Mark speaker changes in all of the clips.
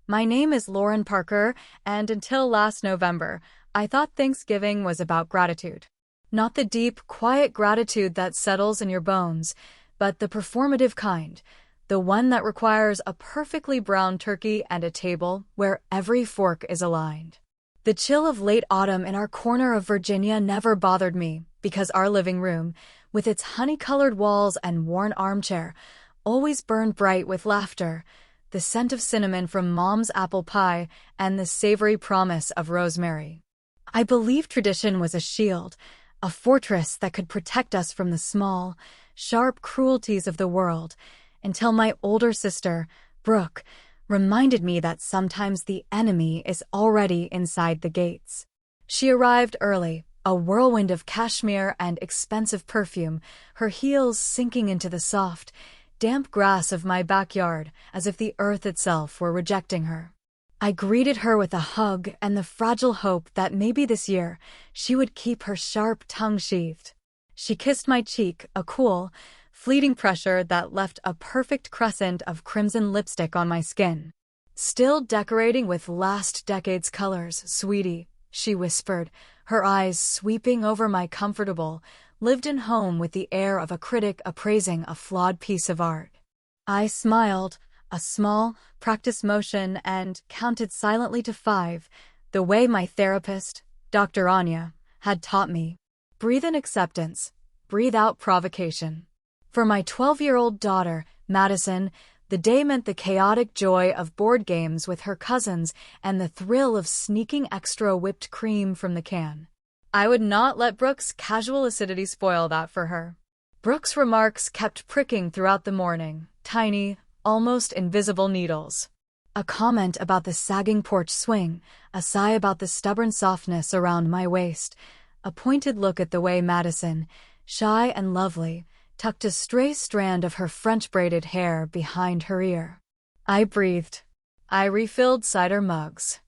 Speaker 1: My name is Lauren Parker, and until last November, I thought Thanksgiving was about gratitude. Not the deep, quiet gratitude that settles in your bones, but the performative kind, the one that requires a perfectly browned turkey and a table where every fork is aligned. The chill of late autumn in our corner of Virginia never bothered me because our living room, with its honey-colored walls and worn armchair, always burned bright with laughter, the scent of cinnamon from Mom's apple pie, and the savory promise of rosemary. I believed tradition was a shield, a fortress that could protect us from the small, sharp cruelties of the world, until my older sister, Brooke, reminded me that sometimes the enemy is already inside the gates. She arrived early, a whirlwind of cashmere and expensive perfume, her heels sinking into the soft, damp grass of my backyard as if the earth itself were rejecting her. I greeted her with a hug and the fragile hope that maybe this year she would keep her sharp tongue sheathed. She kissed my cheek, a cool, fleeting pressure that left a perfect crescent of crimson lipstick on my skin. "Still decorating with last decade's colors, sweetie," she whispered, her eyes sweeping over my comfortable, lived-in home with the air of a critic appraising a flawed piece of art. I smiled, a small, practiced motion, and counted silently to 5, the way my therapist, Dr. Anya, had taught me. Breathe in acceptance, breathe out provocation. For my 12-year-old daughter, Madison, the day meant the chaotic joy of board games with her cousins and the thrill of sneaking extra whipped cream from the can. I would not let Brooke's casual acidity spoil that for her. Brooke's remarks kept pricking throughout the morning, tiny, almost invisible needles. A comment about the sagging porch swing, a sigh about the stubborn softness around my waist, a pointed look at the way Madison, shy and lovely, tucked a stray strand of her French-braided hair behind her ear. I breathed. I refilled cider mugs.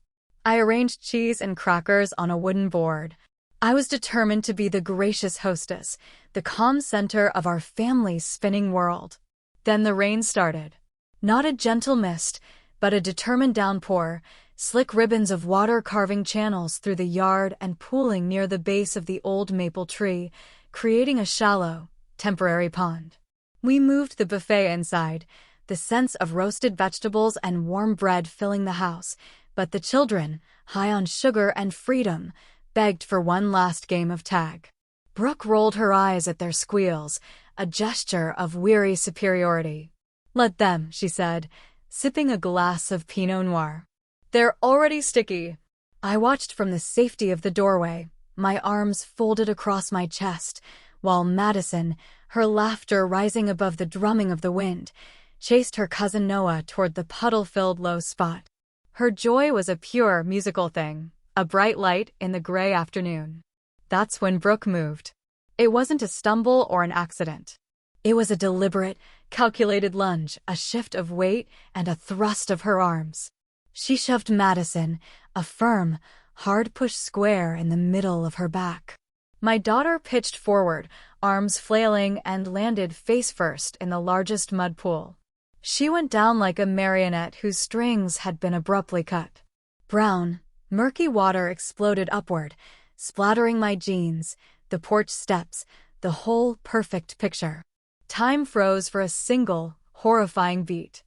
Speaker 1: I arranged cheese and crackers on a wooden board. I was determined to be the gracious hostess, the calm center of our family's spinning world. Then the rain started. Not a gentle mist, but a determined downpour, slick ribbons of water carving channels through the yard and pooling near the base of the old maple tree, creating a shallow, temporary pond. We moved the buffet inside, the scents of roasted vegetables and warm bread filling the house, but the children, high on sugar and freedom, begged for one last game of tag. Brooke rolled her eyes at their squeals, a gesture of weary superiority. "Let them," she said, sipping a glass of Pinot Noir. "They're already sticky." I watched from the safety of the doorway, my arms folded across my chest, while Madison, her laughter rising above the drumming of the wind, chased her cousin Noah toward the puddle-filled low spot. Her joy was a pure musical thing, a bright light in the gray afternoon. That's when Brooke moved. It wasn't a stumble or an accident. It was a deliberate, calculated lunge, a shift of weight and a thrust of her arms. She shoved Madison, a firm, hard-push square in the middle of her back. My daughter pitched forward, arms flailing, and landed face-first in the largest mud pool. She went down like a marionette whose strings had been abruptly cut. Brown, murky water exploded upward, splattering my jeans, the porch steps, the whole perfect picture. Time froze for a single, horrifying beat.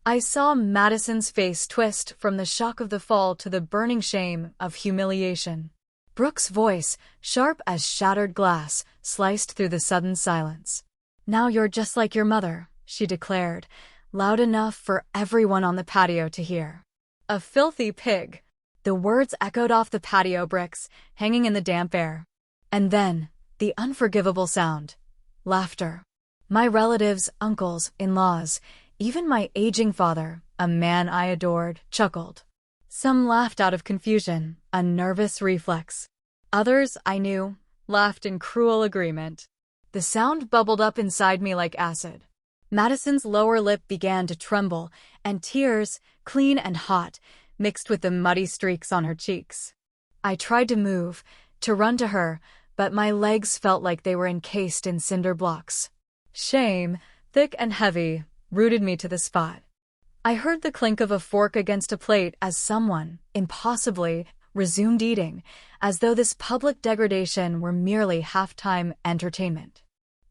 Speaker 1: I saw Madison's face twist from the shock of the fall to the burning shame of humiliation. Brooke's voice, sharp as shattered glass, sliced through the sudden silence. "Now you're just like your mother," she declared, loud enough for everyone on the patio to hear. "A filthy pig." The words echoed off the patio bricks, hanging in the damp air. And then, the unforgivable sound. Laughter. My relatives, uncles, in-laws, even my aging father, a man I adored, chuckled. Some laughed out of confusion, a nervous reflex. Others, I knew, laughed in cruel agreement. The sound bubbled up inside me like acid. Madison's lower lip began to tremble, and tears, clean and hot, mixed with the muddy streaks on her cheeks. I tried to move, to run to her, but my legs felt like they were encased in cinder blocks. Shame, thick and heavy, rooted me to the spot. I heard the clink of a fork against a plate as someone, impossibly, resumed eating, as though this public degradation were merely halftime entertainment.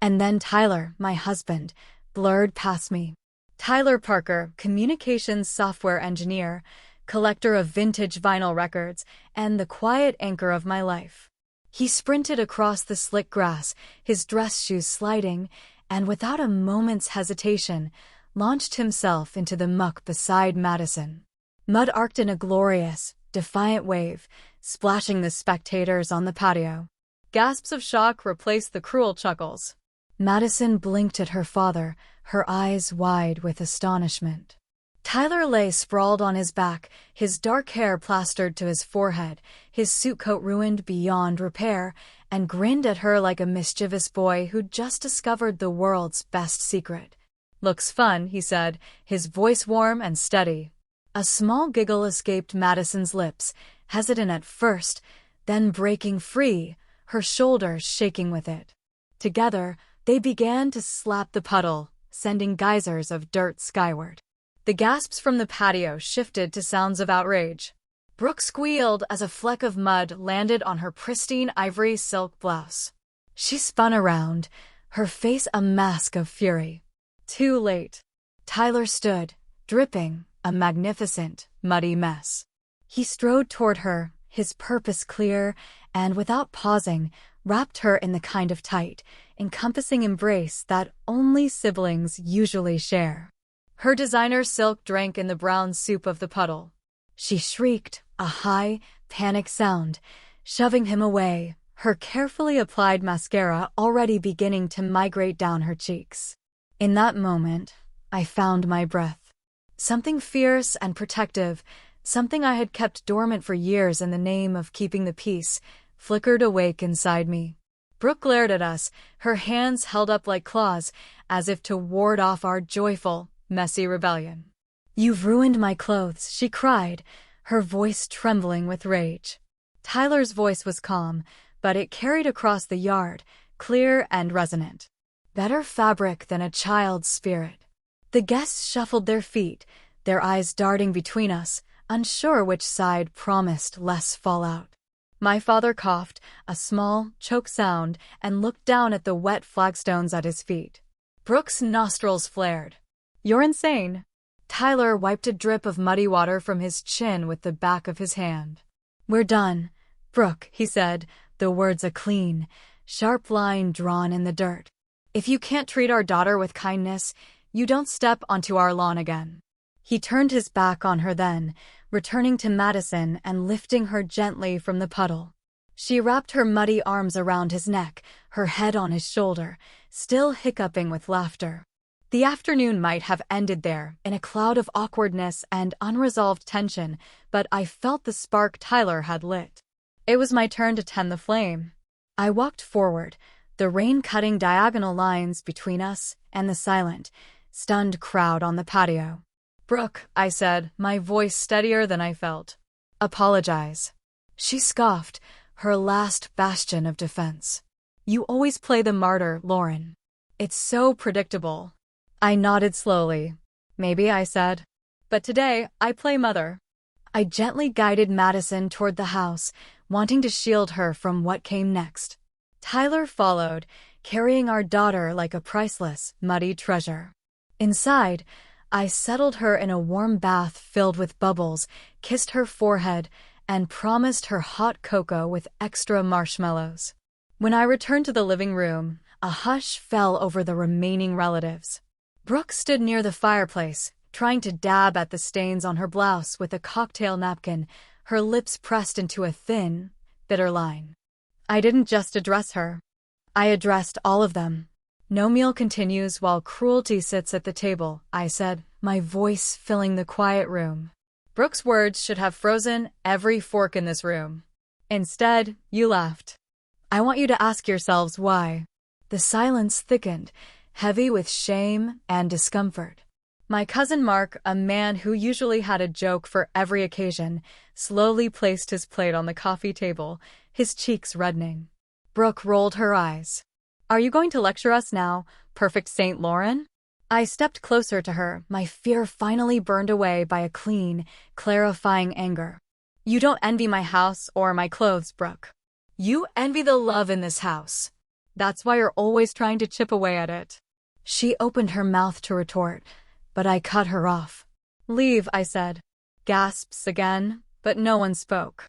Speaker 1: And then Tyler, my husband, blurred past me. Tyler Parker, communications software engineer, collector of vintage vinyl records, and the quiet anchor of my life. He sprinted across the slick grass, his dress shoes sliding, and without a moment's hesitation, launched himself into the muck beside Madison. Mud arced in a glorious, defiant wave, splashing the spectators on the patio. Gasps of shock replaced the cruel chuckles. Madison blinked at her father, her eyes wide with astonishment. Tyler lay sprawled on his back, his dark hair plastered to his forehead, his suit coat ruined beyond repair, and grinned at her like a mischievous boy who'd just discovered the world's best secret. "Looks fun," he said, his voice warm and steady. A small giggle escaped Madison's lips, hesitant at first, then breaking free, her shoulders shaking with it. Together, they began to slap the puddle, sending geysers of dirt skyward. The gasps from the patio shifted to sounds of outrage. Brooke squealed as a fleck of mud landed on her pristine ivory silk blouse. She spun around, her face a mask of fury. Too late. Tyler stood, dripping, a magnificent, muddy mess. He strode toward her, his purpose clear, and without pausing, wrapped her in the kind of tight, encompassing embrace that only siblings usually share. Her designer silk drank in the brown soup of the puddle. She shrieked, a high, panic sound, shoving him away, her carefully applied mascara already beginning to migrate down her cheeks. In that moment, I found my breath. Something fierce and protective, something I had kept dormant for years in the name of keeping the peace, flickered awake inside me. Brooke glared at us, her hands held up like claws, as if to ward off our joyful, messy rebellion. "You've ruined my clothes," she cried, her voice trembling with rage. Tyler's voice was calm, but it carried across the yard, clear and resonant. Better fabric than a child's spirit. The guests shuffled their feet, their eyes darting between us, unsure which side promised less fallout. My father coughed, a small, choke sound, and looked down at the wet flagstones at his feet. Brooke's nostrils flared. "You're insane." Tyler wiped a drip of muddy water from his chin with the back of his hand. "We're done, Brooke," he said, the words a clean, sharp line drawn in the dirt. "If you can't treat our daughter with kindness, you don't step onto our lawn again." He turned his back on her then, returning to Madison and lifting her gently from the puddle. She wrapped her muddy arms around his neck, her head on his shoulder, still hiccuping with laughter. The afternoon might have ended there, in a cloud of awkwardness and unresolved tension, but I felt the spark Tyler had lit. It was my turn to tend the flame. I walked forward, the rain cutting diagonal lines between us and the silent, stunned crowd on the patio. "Brooke," I said, my voice steadier than I felt. "Apologize." She scoffed, her last bastion of defense. "You always play the martyr, Lauren. It's so predictable." I nodded slowly. "Maybe," I said. "But today, I play mother." I gently guided Madison toward the house, wanting to shield her from what came next. Tyler followed, carrying our daughter like a priceless, muddy treasure. Inside, I settled her in a warm bath filled with bubbles, kissed her forehead, and promised her hot cocoa with extra marshmallows. When I returned to the living room, a hush fell over the remaining relatives. Brooke stood near the fireplace, trying to dab at the stains on her blouse with a cocktail napkin, her lips pressed into a thin, bitter line. I didn't just address her. I addressed all of them. "No meal continues while cruelty sits at the table," I said, my voice filling the quiet room. Brooke's words should have frozen every fork in this room. Instead, you laughed. I want you to ask yourselves why. The silence thickened, heavy with shame and discomfort. My cousin Mark, a man who usually had a joke for every occasion, slowly placed his plate on the coffee table, his cheeks reddening. Brooke rolled her eyes. "Are you going to lecture us now, perfect Saint Lauren?" I stepped closer to her, my fear finally burned away by a clean, clarifying anger. You don't envy my house or my clothes, Brooke. You envy the love in this house. That's why you're always trying to chip away at it. She opened her mouth to retort, but I cut her off. Leave, I said. Gasps again, but no one spoke.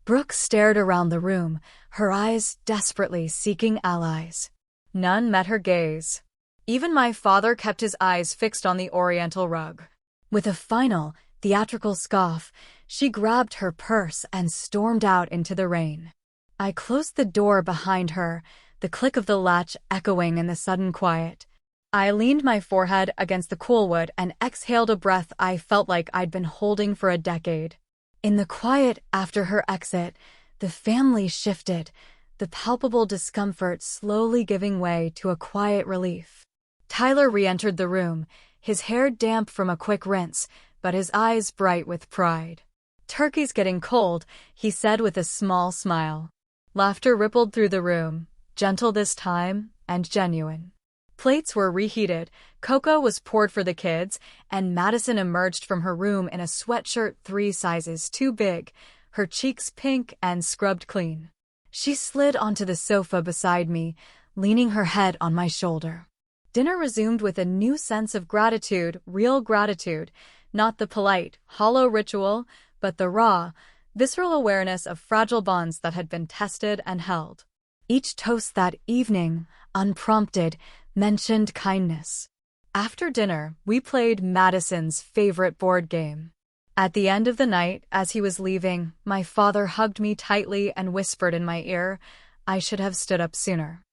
Speaker 1: Brooke stared around the room, her eyes desperately seeking allies. None met her gaze. Even my father kept his eyes fixed on the oriental rug. With a final, theatrical scoff, she grabbed her purse and stormed out into the rain. I closed the door behind her, the click of the latch echoing in the sudden quiet. I leaned my forehead against the cool wood and exhaled a breath I felt like I'd been holding for a decade. In the quiet after her exit, the family shifted, the palpable discomfort slowly giving way to a quiet relief. Tyler re-entered the room, his hair damp from a quick rinse, but his eyes bright with pride. Turkey's getting cold, he said with a small smile. Laughter rippled through the room, gentle this time and genuine. Plates were reheated, cocoa was poured for the kids, and Madison emerged from her room in a sweatshirt 3 sizes too big, her cheeks pink and scrubbed clean. She slid onto the sofa beside me, leaning her head on my shoulder. Dinner resumed with a new sense of gratitude, real gratitude, not the polite, hollow ritual, but the raw, visceral awareness of fragile bonds that had been tested and held. Each toast that evening, unprompted, mentioned kindness. After dinner, we played Madison's favorite board game. At the end of the night, as he was leaving, my father hugged me tightly and whispered in my ear, I should have stood up sooner.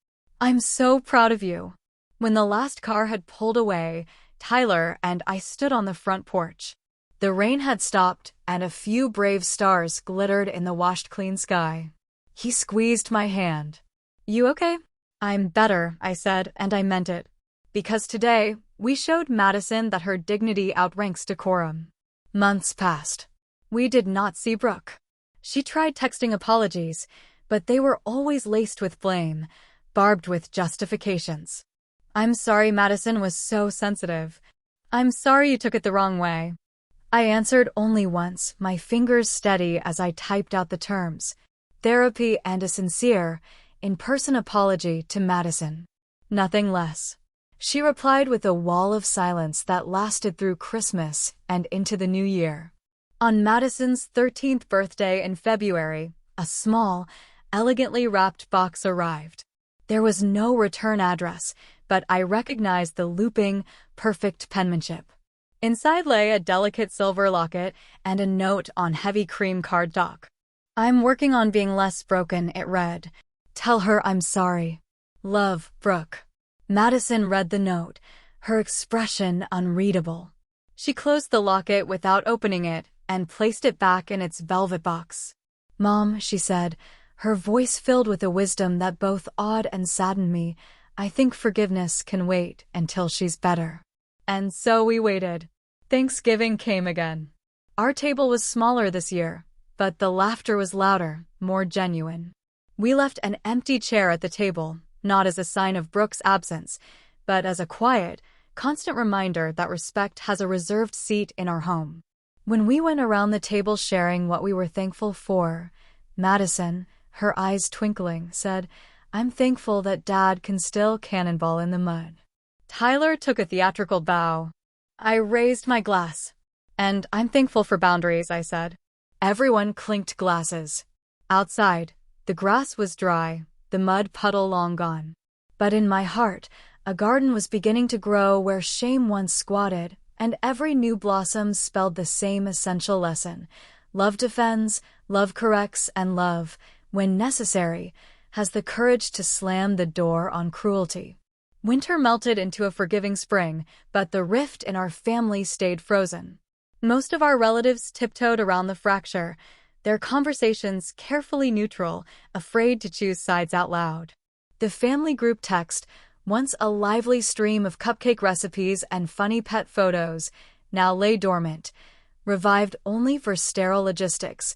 Speaker 1: I'm so proud of you. When the last car had pulled away, Tyler and I stood on the front porch. The rain had stopped, and a few brave stars glittered in the washed-clean sky. He squeezed my hand. You okay? I'm better, I said, and I meant it. Because today, we showed Madison that her dignity outranks decorum. Months passed. We did not see Brooke. She tried texting apologies, but they were always laced with blame, barbed with justifications. I'm sorry Madison was so sensitive. I'm sorry you took it the wrong way. I answered only once, my fingers steady as I typed out the terms. Therapy and a sincere, in-person apology to Madison. Nothing less. She replied with a wall of silence that lasted through Christmas and into the new year. On Madison's 13th birthday in February, a small, elegantly wrapped box arrived. There was no return address, but I recognized the looping, perfect penmanship. Inside lay a delicate silver locket and a note on heavy cream cardstock. I'm working on being less broken, it read. Tell her I'm sorry. Love, Brooke. Madison read the note, her expression unreadable. She closed the locket without opening it and placed it back in its velvet box. Mom, she said, her voice filled with a wisdom that both awed and saddened me, I think forgiveness can wait until she's better. And so we waited. Thanksgiving came again. Our table was smaller this year, but the laughter was louder, more genuine. We left an empty chair at the table, not as a sign of Brooke's absence, but as a quiet, constant reminder that respect has a reserved seat in our home. When we went around the table sharing what we were thankful for, Madison, her eyes twinkling, said, I'm thankful that Dad can still cannonball in the mud. Tyler took a theatrical bow. I raised my glass. And I'm thankful for boundaries, I said. Everyone clinked glasses. Outside, the grass was dry, the mud puddle long gone. But in my heart, a garden was beginning to grow where shame once squatted, and every new blossom spelled the same essential lesson. Love defends, love corrects, and love, when necessary, has the courage to slam the door on cruelty. Winter melted into a forgiving spring, but the rift in our family stayed frozen. Most of our relatives tiptoed around the fracture, their conversations carefully neutral, afraid to choose sides out loud. The family group text, once a lively stream of cupcake recipes and funny pet photos, now lay dormant, revived only for sterile logistics.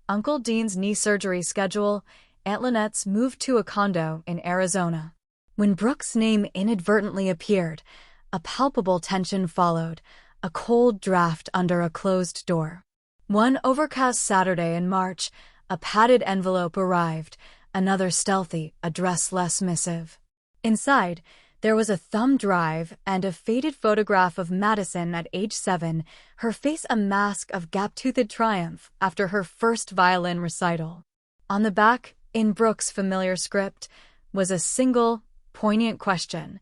Speaker 1: Uncle Dean's knee surgery schedule, Aunt Lynette's move to a condo in Arizona. When Brooke's name inadvertently appeared, A palpable tension followed, a cold draft under a closed door. One overcast Saturday in March, a padded envelope arrived, another stealthy, address-less missive. Inside, there was a thumb drive and a faded photograph of Madison at age 7, her face a mask of gap-toothed triumph after her first violin recital. On the back, in Brooke's familiar script, was a single, poignant question.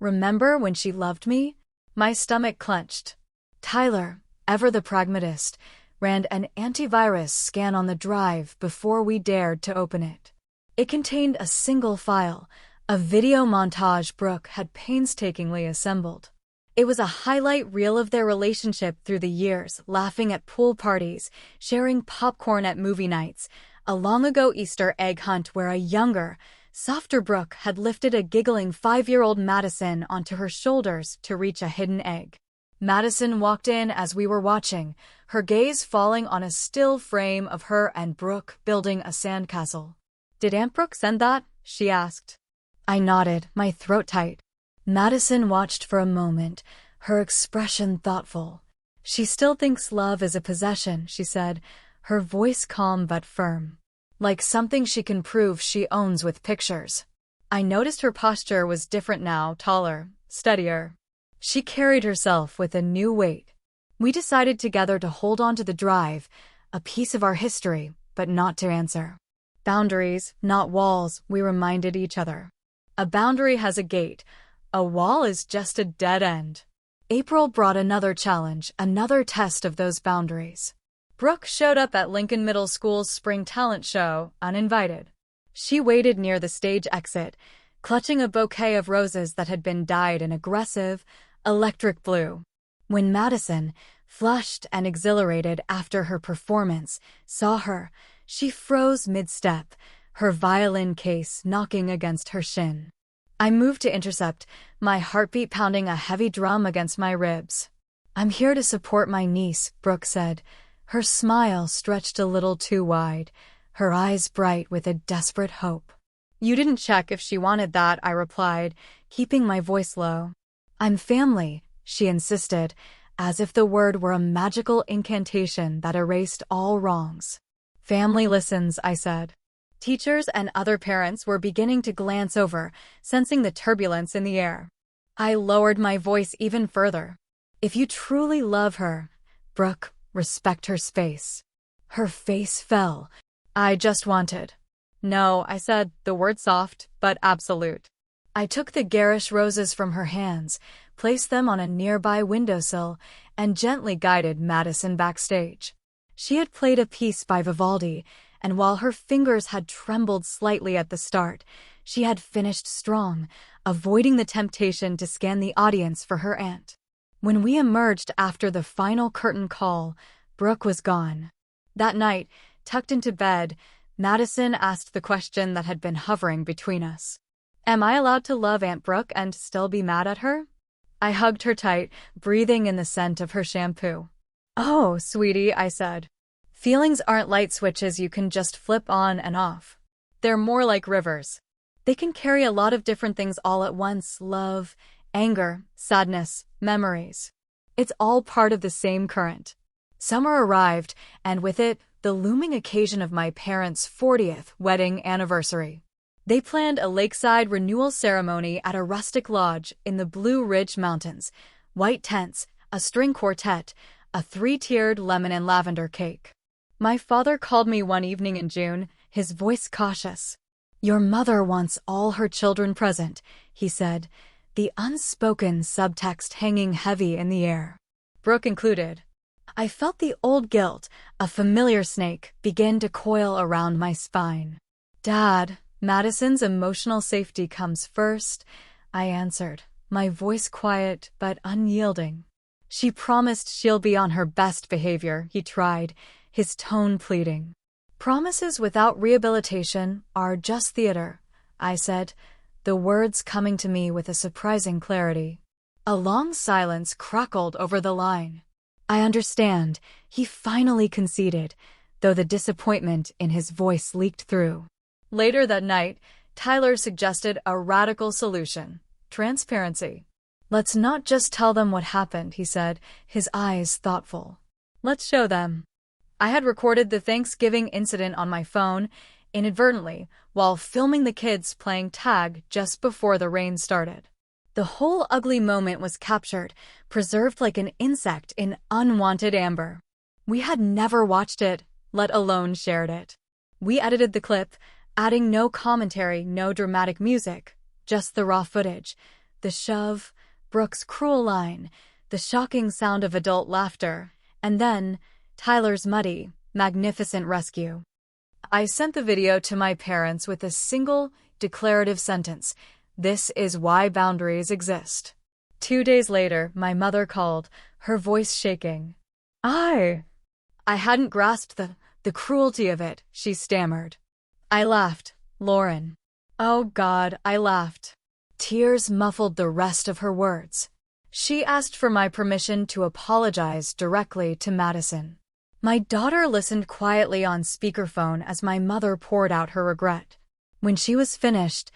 Speaker 1: "Remember when she loved me?" My stomach clenched. Tyler, ever the pragmatist, ran an antivirus scan on the drive before we dared to open it. It contained a single file, a video montage Brooke had painstakingly assembled. It was a highlight reel of their relationship through the years, laughing at pool parties, sharing popcorn at movie nights, a long-ago Easter egg hunt where a younger, softer Brooke had lifted a giggling 5-year-old Madison onto her shoulders to reach a hidden egg. Madison walked in as we were watching, her gaze falling on a still frame of her and Brooke building a sandcastle. "Did Aunt Brooke send that?" she asked. I nodded, my throat tight. Madison watched for a moment, her expression thoughtful. "She still thinks love is a possession," she said, her voice calm but firm. "Like something she can prove she owns with pictures." I noticed her posture was different now, taller, steadier. She carried herself with a new weight. We decided together to hold on to the drive, a piece of our history, but not to answer. "Boundaries, not walls," we reminded each other. "A boundary has a gate. A wall is just a dead end." April brought another challenge, another test of those boundaries. Brooke showed up at Lincoln Middle School's spring talent show, uninvited. She waited near the stage exit, clutching a bouquet of roses that had been dyed an aggressive, electric blue. When Madison, flushed and exhilarated after her performance, saw her, she froze mid-step, her violin case knocking against her shin. I moved to intercept, my heartbeat pounding a heavy drum against my ribs. "I'm here to support my niece," Brooke said, her smile stretched a little too wide, her eyes bright with a desperate hope. "You didn't check if she wanted that," I replied, keeping my voice low. "I'm family," she insisted, as if the word were a magical incantation that erased all wrongs. "Family listens," I said. Teachers and other parents were beginning to glance over, sensing the turbulence in the air. I lowered my voice even further. "If you truly love her, Brooke, respect her space." Her face fell. "I just wanted." "No," I said, the word soft, but absolute. I took the garish roses from her hands, placed them on a nearby windowsill, and gently guided Madison backstage. She had played a piece by Vivaldi, and while her fingers had trembled slightly at the start, she had finished strong, avoiding the temptation to scan the audience for her aunt. When we emerged after the final curtain call, Brooke was gone. That night, tucked into bed, Madison asked the question that had been hovering between us. "Am I allowed to love Aunt Brooke and still be mad at her?" I hugged her tight, breathing in the scent of her shampoo. "Oh, sweetie," I said. "Feelings aren't light switches you can just flip on and off. They're more like rivers. They can carry a lot of different things all at once: love, anger, sadness, memories. It's all part of the same current." Summer arrived, and with it, the looming occasion of my parents' 40th wedding anniversary. They planned a lakeside renewal ceremony at a rustic lodge in the Blue Ridge Mountains, white tents, a string quartet, a 3-tiered lemon and lavender cake. My father called me one evening in June, his voice cautious. "Your mother wants all her children present," he said, the unspoken subtext hanging heavy in the air. Brooke included. I felt the old guilt, a familiar snake, begin to coil around my spine. "Dad, Madison's emotional safety comes first," I answered, my voice quiet but unyielding. "She promised she'll be on her best behavior," he tried, his tone pleading. "Promises without rehabilitation are just theater," I said, the words coming to me with a surprising clarity. A long silence crackled over the line. "I understand," he finally conceded, though the disappointment in his voice leaked through. Later that night, Tyler suggested a radical solution: transparency. Let's not just tell them what happened, he said, his eyes thoughtful. Let's show them. I had recorded the Thanksgiving incident on my phone, inadvertently, while filming the kids playing tag just before the rain started. The whole ugly moment was captured, preserved like an insect in unwanted amber. We had never watched it, let alone shared it. We edited the clip, adding no commentary, no dramatic music, just the raw footage, the shove, Brooke's cruel line, the shocking sound of adult laughter, and then Tyler's muddy, magnificent rescue. I sent the video to my parents with a single, declarative sentence: "This is why boundaries exist." 2 days later, my mother called, her voice shaking. I hadn't grasped the cruelty of it, she stammered. I laughed. Lauren. Oh God, I laughed. Tears muffled the rest of her words. She asked for my permission to apologize directly to Madison. My daughter listened quietly on speakerphone as my mother poured out her regret. When she was finished,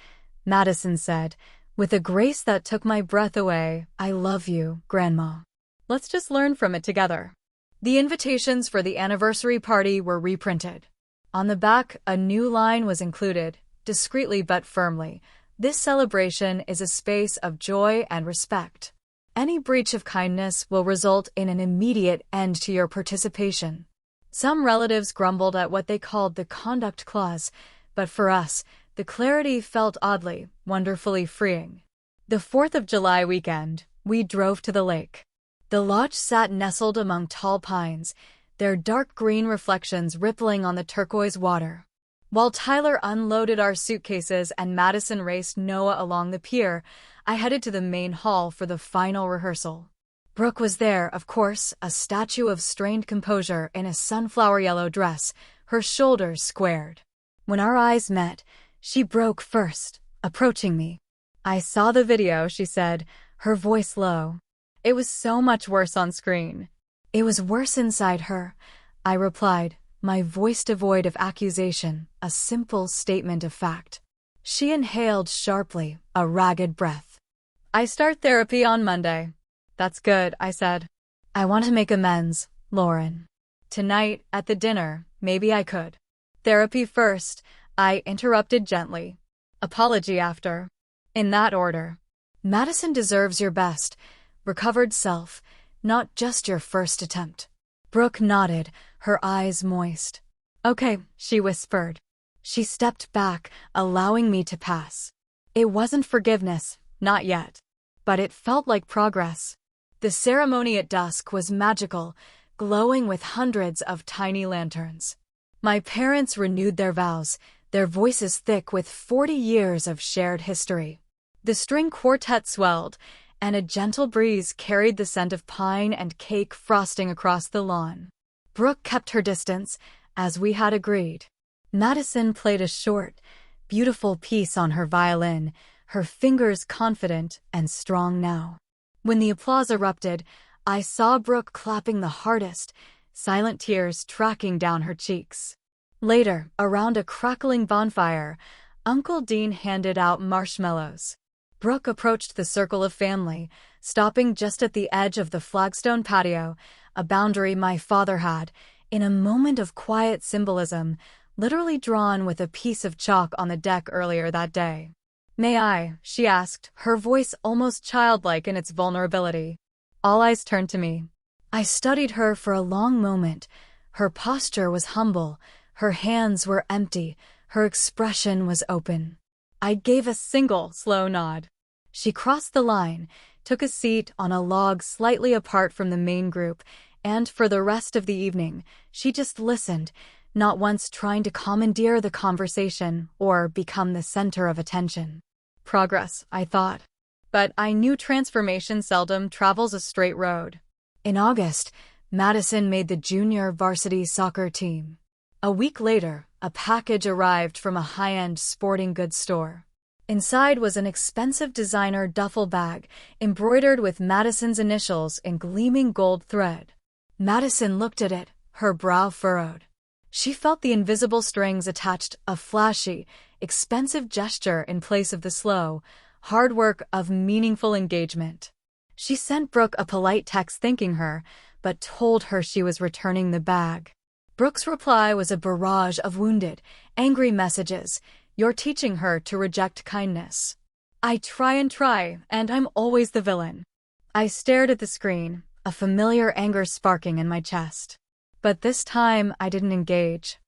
Speaker 1: Madison said, with a grace that took my breath away, "I love you, Grandma. Let's just learn from it together." The invitations for the anniversary party were reprinted. On the back, a new line was included, discreetly but firmly: "This celebration is a space of joy and respect. Any breach of kindness will result in an immediate end to your participation." Some relatives grumbled at what they called the conduct clause, but for us, the clarity felt oddly, wonderfully freeing. The 4th of July weekend, we drove to the lake. The lodge sat nestled among tall pines, their dark green reflections rippling on the turquoise water. While Tyler unloaded our suitcases and Madison raced Noah along the pier, I headed to the main hall for the final rehearsal. Brooke was there, of course, a statue of strained composure in a sunflower yellow dress, her shoulders squared. When our eyes met, she broke first, approaching me. "I saw the video," she said, her voice low. "It was so much worse on screen." "It was worse inside her," I replied, my voice devoid of accusation, a simple statement of fact. She inhaled sharply, a ragged breath. "I start therapy on Monday." "That's good," I said. "I want to make amends, Lauren. Tonight, at the dinner, maybe I could." "Therapy first," I interrupted gently. "Apology after." In that order. Madison deserves your best, recovered self, not just your first attempt. Brooke nodded, her eyes moist. "Okay," she whispered. She stepped back, allowing me to pass. It wasn't forgiveness, not yet. But it felt like progress. The ceremony at dusk was magical, glowing with hundreds of tiny lanterns. My parents renewed their vows, their voices thick with 40 years of shared history. The string quartet swelled, and a gentle breeze carried the scent of pine and cake frosting across the lawn. Brooke kept her distance, as we had agreed. Madison played a short, beautiful piece on her violin, her fingers confident and strong now. When the applause erupted, I saw Brooke clapping the hardest, silent tears tracking down her cheeks. Later, around a crackling bonfire, Uncle Dean handed out marshmallows. Brooke approached the circle of family, stopping just at the edge of the flagstone patio, a boundary my father had, in a moment of quiet symbolism, literally drawn with a piece of chalk on the deck earlier that day. "May I?" she asked, her voice almost childlike in its vulnerability. All eyes turned to me. I studied her for a long moment. Her posture was humble, her hands were empty, her expression was open. I gave a single, slow nod. She crossed the line, took a seat on a log slightly apart from the main group, and for the rest of the evening, she just listened, not once trying to commandeer the conversation or become the center of attention. Progress, I thought. But I knew transformation seldom travels a straight road. In August, Madison made the junior varsity soccer team. A week later, a package arrived from a high-end sporting goods store. Inside was an expensive designer duffel bag, embroidered with Madison's initials in gleaming gold thread. Madison looked at it, her brow furrowed. She felt the invisible strings attached, a flashy, expensive gesture in place of the slow, hard work of meaningful engagement. She sent Brooke a polite text thanking her, but told her she was returning the bag. Brooke's reply was a barrage of wounded, angry messages. You're teaching her to reject kindness. I try, and I'm always the villain. I stared at the screen, a familiar anger sparking in my chest. But this time I didn't engage.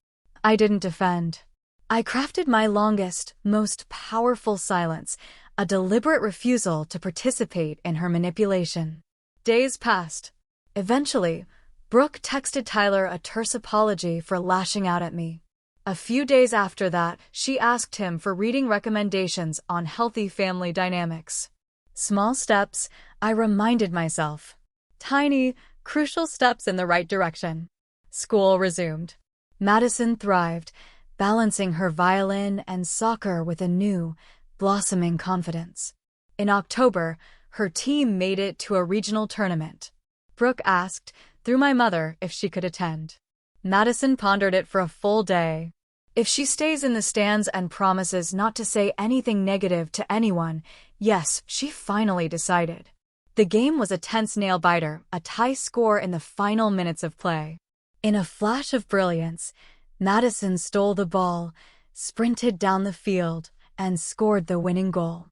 Speaker 1: I didn't defend. I crafted my longest, most powerful silence, a deliberate refusal to participate in her manipulation. Days passed. Eventually, Brooke texted Tyler a terse apology for lashing out at me. A few days after that, she asked him for reading recommendations on healthy family dynamics. Small steps, I reminded myself. Tiny, crucial steps in the right direction. School resumed. Madison thrived, balancing her violin and soccer with a new, blossoming confidence. In October, her team made it to a regional tournament. Brooke asked, through my mother, if she could attend. Madison pondered it for a full day. If she stays in the stands and promises not to say anything negative to anyone, yes, she finally decided. The game was a tense nail-biter, a tie score in the final minutes of play. In a flash of brilliance, Madison stole the ball, sprinted down the field, and scored the winning goal.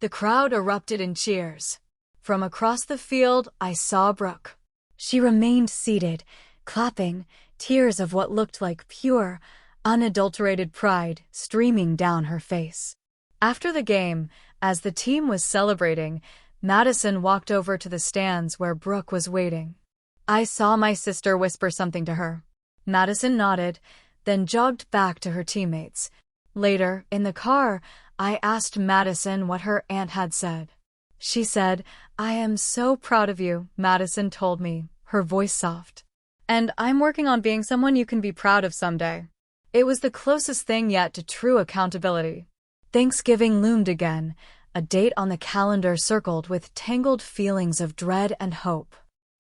Speaker 1: The crowd erupted in cheers. From across the field, I saw Brooke. She remained seated, clapping, tears of what looked like pure, unadulterated pride streaming down her face. After the game, as the team was celebrating, Madison walked over to the stands where Brooke was waiting. I saw my sister whisper something to her. Madison nodded, then jogged back to her teammates. Later, in the car, I asked Madison what her aunt had said. She said, "I am so proud of you," Madison told me, her voice soft. "And I'm working on being someone you can be proud of someday." It was the closest thing yet to true accountability. Thanksgiving loomed again, a date on the calendar circled with tangled feelings of dread and hope.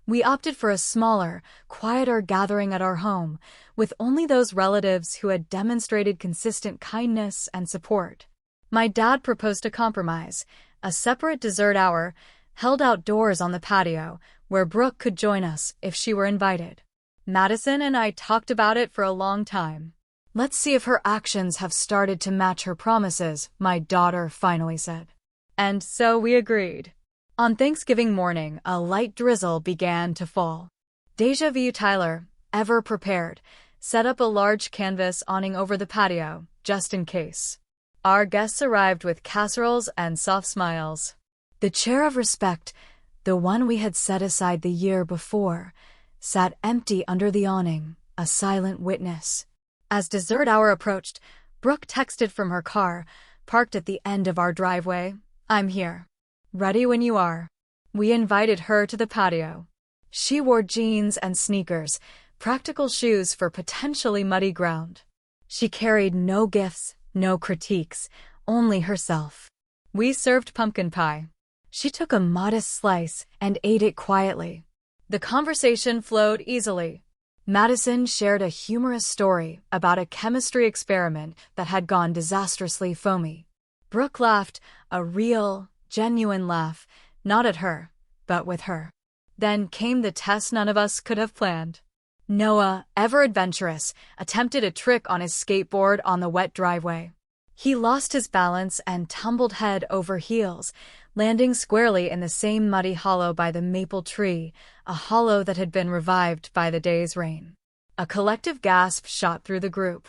Speaker 1: We opted for a smaller, quieter gathering at our home, with only those relatives who had demonstrated consistent kindness and support. My dad proposed a compromise, a separate dessert hour, held outdoors on the patio, where Brooke could join us if she were invited. Madison and I talked about it for a long time. "Let's see if her actions have started to match her promises," my daughter finally said. And so we agreed. On Thanksgiving morning, a light drizzle began to fall. Deja vu Tyler, ever prepared, set up a large canvas awning over the patio, just in case. Our guests arrived with casseroles and soft smiles. The chair of respect, the one we had set aside the year before, sat empty under the awning, a silent witness. As dessert hour approached, Brooke texted from her car, parked at the end of our driveway, "I'm here. Ready when you are." We invited her to the patio. She wore jeans and sneakers, practical shoes for potentially muddy ground. She carried no gifts, no critiques, only herself. We served pumpkin pie. She took a modest slice and ate it quietly. The conversation flowed easily. Madison shared a humorous story about a chemistry experiment that had gone disastrously foamy. Brooke laughed, a real, genuine laugh, not at her, but with her. Then came the test none of us could have planned. Noah, ever adventurous, attempted a trick on his skateboard on the wet driveway. He lost his balance and tumbled head over heels, landing squarely in the same muddy hollow by the maple tree, a hollow that had been revived by the day's rain. A collective gasp shot through the group.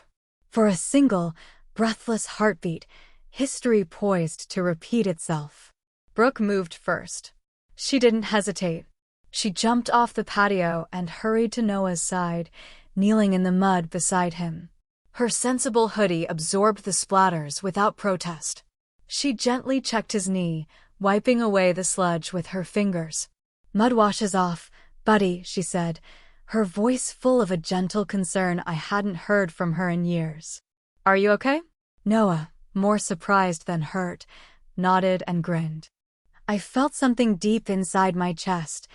Speaker 1: For a single, breathless heartbeat, history poised to repeat itself. Brooke moved first. She didn't hesitate. She jumped off the patio and hurried to Noah's side, kneeling in the mud beside him. Her sensible hoodie absorbed the splatters without protest. She gently checked his knee, wiping away the sludge with her fingers. "Mud washes off, buddy," she said, her voice full of a gentle concern I hadn't heard from her in years. "Are you okay?" Noah, more surprised than hurt, nodded and grinned. I felt something deep inside my chest,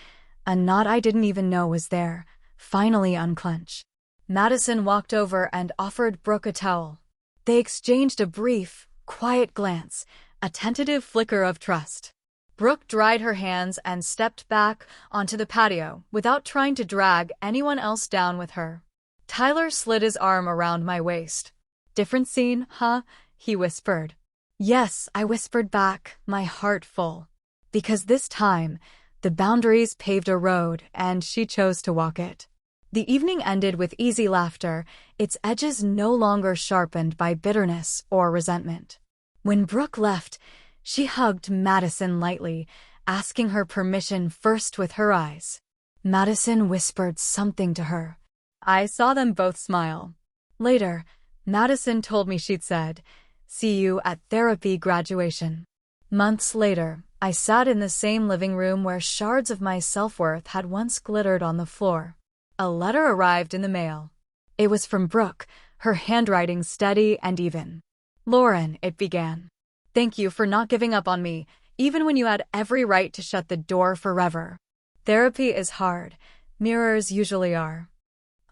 Speaker 1: a knot I didn't even know was there, finally unclench. Madison walked over and offered Brooke a towel. They exchanged a brief, quiet glance, a tentative flicker of trust. Brooke dried her hands and stepped back onto the patio without trying to drag anyone else down with her. Tyler slid his arm around my waist. "Different scene, huh?" he whispered. "Yes," I whispered back, my heart full. Because this time, the boundaries paved a road and she chose to walk it. The evening ended with easy laughter, its edges no longer sharpened by bitterness or resentment. When Brooke left, she hugged Madison lightly, asking her permission first with her eyes. Madison whispered something to her. I saw them both smile. Later, Madison told me she'd said, "See you at therapy graduation." Months later, I sat in the same living room where shards of my self-worth had once glittered on the floor. A letter arrived in the mail. It was from Brooke, her handwriting steady and even. "Lauren," it began. "Thank you for not giving up on me, even when you had every right to shut the door forever. Therapy is hard. Mirrors usually are.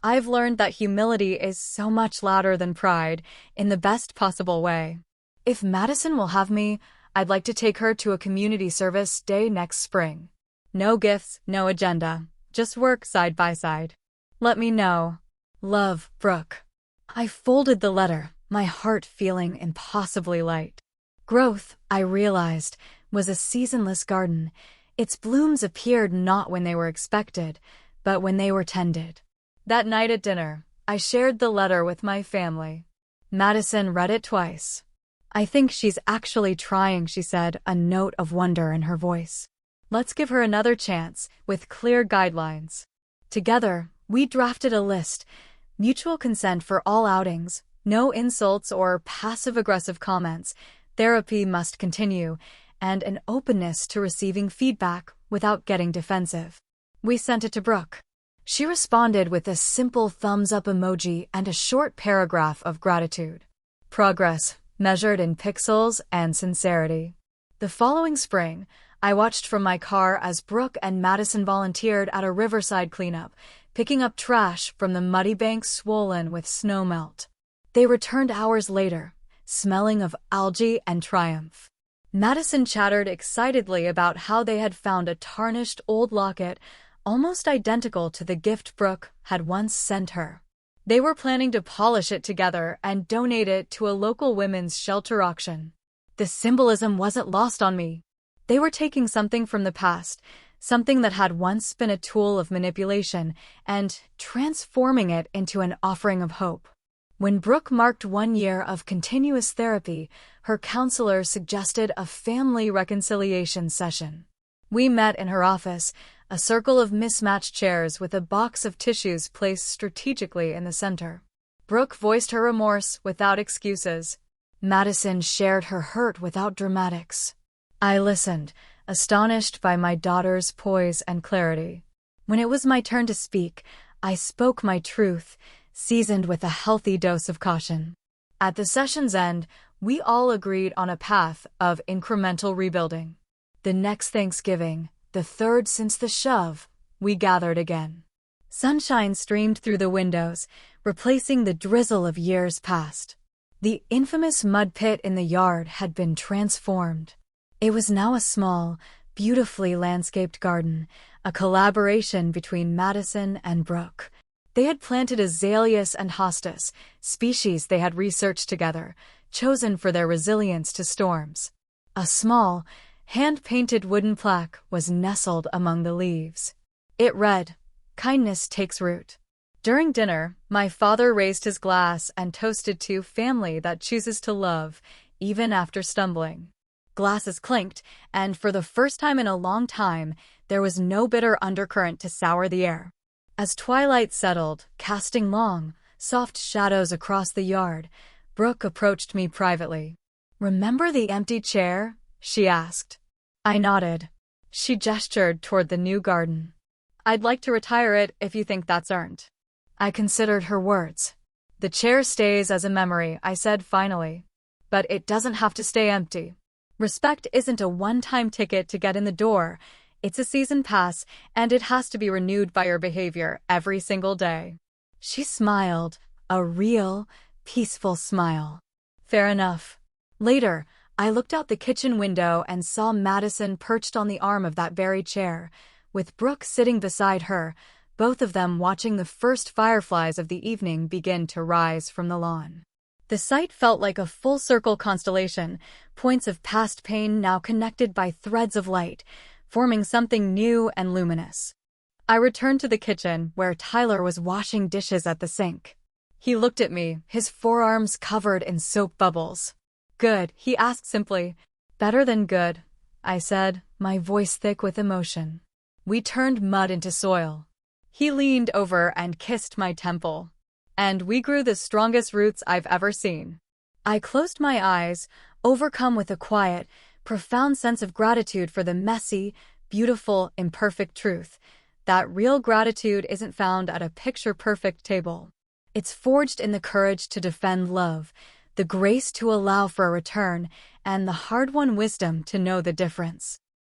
Speaker 1: I've learned that humility is so much louder than pride, in the best possible way. If Madison will have me, I'd like to take her to a community service day next spring. No gifts, no agenda. Just work side by side. Let me know. Love, Brooke." I folded the letter, my heart feeling impossibly light. Growth, I realized, was a seasonless garden. Its blooms appeared not when they were expected, but when they were tended. That night at dinner, I shared the letter with my family. Madison read it twice. "I think she's actually trying," she said, a note of wonder in her voice. "Let's give her another chance, with clear guidelines." Together, we drafted a list: mutual consent for all outings, no insults or passive-aggressive comments, therapy must continue, and an openness to receiving feedback without getting defensive. We sent it to Brooke. She responded with a simple thumbs-up emoji and a short paragraph of gratitude. Progress, measured in pixels and sincerity. The following spring, I watched from my car as Brooke and Madison volunteered at a riverside cleanup, picking up trash from the muddy banks swollen with snowmelt. They returned hours later, smelling of algae and triumph. Madison chattered excitedly about how they had found a tarnished old locket almost identical to the gift Brooke had once sent her. They were planning to polish it together and donate it to a local women's shelter auction. The symbolism wasn't lost on me. They were taking something from the past, something that had once been a tool of manipulation, and transforming it into an offering of hope. When Brooke marked 1 year of continuous therapy, her counselor suggested a family reconciliation session. We met in her office, a circle of mismatched chairs with a box of tissues placed strategically in the center. Brooke voiced her remorse without excuses. Madison shared her hurt without dramatics. I listened, astonished by my daughter's poise and clarity. When it was my turn to speak, I spoke my truth, seasoned with a healthy dose of caution. At the session's end, we all agreed on a path of incremental rebuilding. The next Thanksgiving, the third since the shove, we gathered again. Sunshine streamed through the windows, replacing the drizzle of years past. The infamous mud pit in the yard had been transformed. It was now a small, beautifully landscaped garden, a collaboration between Madison and Brooke. They had planted azaleas and hostas, species they had researched together, chosen for their resilience to storms. A small, hand-painted wooden plaque was nestled among the leaves. It read, "Kindness takes root." During dinner, my father raised his glass and toasted to family that chooses to love, even after stumbling. Glasses clinked, and for the first time in a long time, there was no bitter undercurrent to sour the air. As twilight settled, casting long, soft shadows across the yard, Brooke approached me privately. "Remember the empty chair?" she asked. I nodded. She gestured toward the new garden. "I'd like to retire it if you think that's earned." I considered her words. "The chair stays as a memory," I said finally. "But it doesn't have to stay empty. Respect isn't a one-time ticket to get in the door. It's a season pass, and it has to be renewed by your behavior every single day." She smiled, a real, peaceful smile. Fair enough. Later, I looked out the kitchen window and saw Madison perched on the arm of that very chair, with Brooke sitting beside her, both of them watching the first fireflies of the evening begin to rise from the lawn. The sight felt like a full-circle constellation, points of past pain now connected by threads of light, forming something new and luminous. I returned to the kitchen, where Tyler was washing dishes at the sink. He looked at me, his forearms covered in soap bubbles. "Good," he asked simply. "Better than good," I said, my voice thick with emotion. "We turned mud into soil." He leaned over and kissed my temple. "And we grew the strongest roots I've ever seen." I closed my eyes, overcome with a quiet, profound sense of gratitude for the messy, beautiful, imperfect truth that real gratitude isn't found at a picture-perfect table. It's forged in the courage to defend love, the grace to allow for a return, and the hard-won wisdom to know the difference.